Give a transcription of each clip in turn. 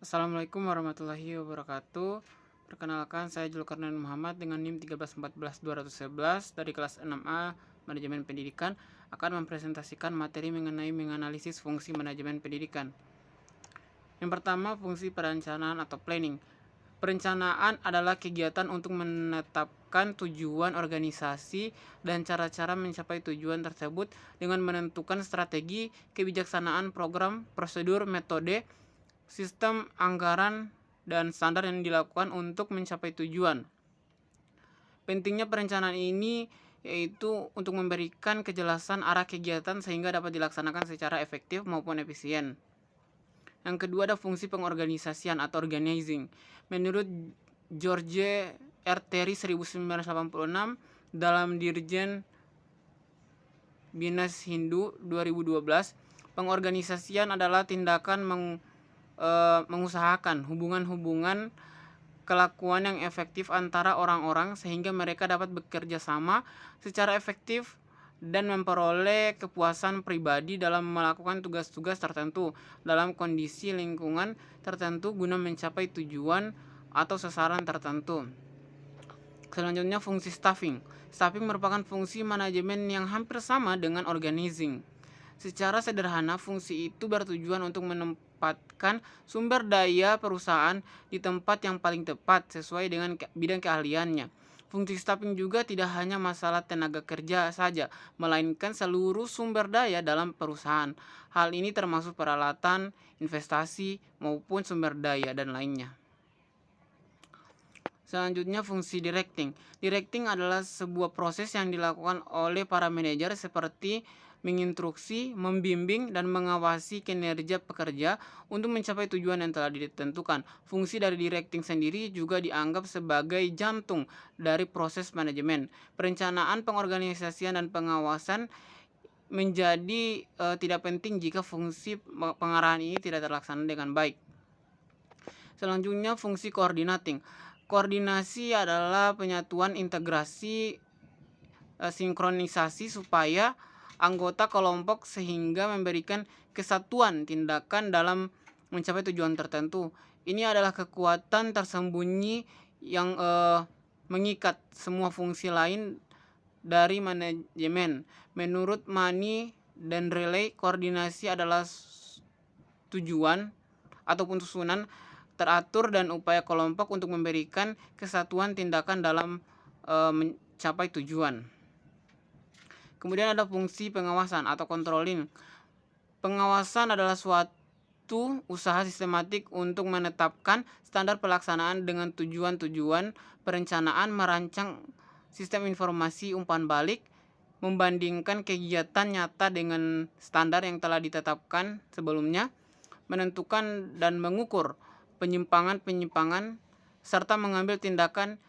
Assalamualaikum warahmatullahi wabarakatuh. Perkenalkan, saya Julkarnain Muhammad dengan NIM 1314211 dari kelas 6A Manajemen Pendidikan akan mempresentasikan materi mengenai menganalisis fungsi manajemen pendidikan. Yang pertama, fungsi perencanaan atau planning. Perencanaan adalah kegiatan untuk menetapkan tujuan organisasi dan cara-cara mencapai tujuan tersebut dengan menentukan strategi, kebijaksanaan, program, prosedur, metode, sistem, anggaran, dan standar yang dilakukan untuk mencapai tujuan. Pentingnya perencanaan ini yaitu untuk memberikan kejelasan arah kegiatan sehingga dapat dilaksanakan secara efektif maupun efisien. Yang kedua ada fungsi pengorganisasian atau organizing. Menurut George R. Terry 1986 dalam Dirjen Binas Hindu 2012, pengorganisasian adalah tindakan mengusahakan hubungan-hubungan kelakuan yang efektif antara orang-orang sehingga mereka dapat bekerja sama secara efektif dan memperoleh kepuasan pribadi dalam melakukan tugas-tugas tertentu dalam kondisi lingkungan tertentu guna mencapai tujuan atau sasaran tertentu. Selanjutnya, fungsi staffing. Staffing merupakan fungsi manajemen yang hampir sama dengan organizing. Secara sederhana, fungsi itu bertujuan untuk menempatkan sumber daya perusahaan di tempat yang paling tepat sesuai dengan bidang keahliannya. Fungsi staffing juga tidak hanya masalah tenaga kerja saja, melainkan seluruh sumber daya dalam perusahaan. Hal ini termasuk peralatan, investasi, maupun sumber daya dan lainnya. Selanjutnya, fungsi directing. Directing adalah sebuah proses yang dilakukan oleh para manajer seperti menginstruksi, membimbing, dan mengawasi kinerja pekerja untuk mencapai tujuan yang telah ditentukan. Fungsi dari directing sendiri juga dianggap sebagai jantung dari proses manajemen. Perencanaan, pengorganisasian, dan pengawasan menjadi tidak penting jika fungsi pengarahan ini tidak terlaksana dengan baik. Selanjutnya, fungsi coordinating. Koordinasi adalah penyatuan, integrasi, sinkronisasi supaya anggota kelompok sehingga memberikan kesatuan tindakan dalam mencapai tujuan tertentu. Ini adalah kekuatan tersembunyi yang mengikat semua fungsi lain dari manajemen. Menurut Mani dan Relay, koordinasi adalah tujuan ataupun susunan teratur dan upaya kelompok untuk memberikan kesatuan tindakan dalam mencapai tujuan. Kemudian ada fungsi pengawasan atau controlling. Pengawasan adalah suatu usaha sistematik untuk menetapkan standar pelaksanaan dengan tujuan-tujuan perencanaan, merancang sistem informasi umpan balik, membandingkan kegiatan nyata dengan standar yang telah ditetapkan sebelumnya, menentukan dan mengukur penyimpangan-penyimpangan, serta mengambil tindakan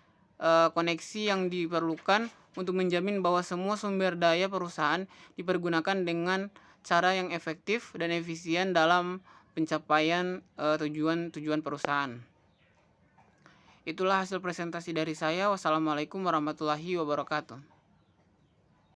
koneksi yang diperlukan untuk menjamin bahwa semua sumber daya perusahaan dipergunakan dengan cara yang efektif dan efisien dalam pencapaian tujuan-tujuan perusahaan. Itulah hasil presentasi dari saya. Wassalamualaikum warahmatullahi wabarakatuh.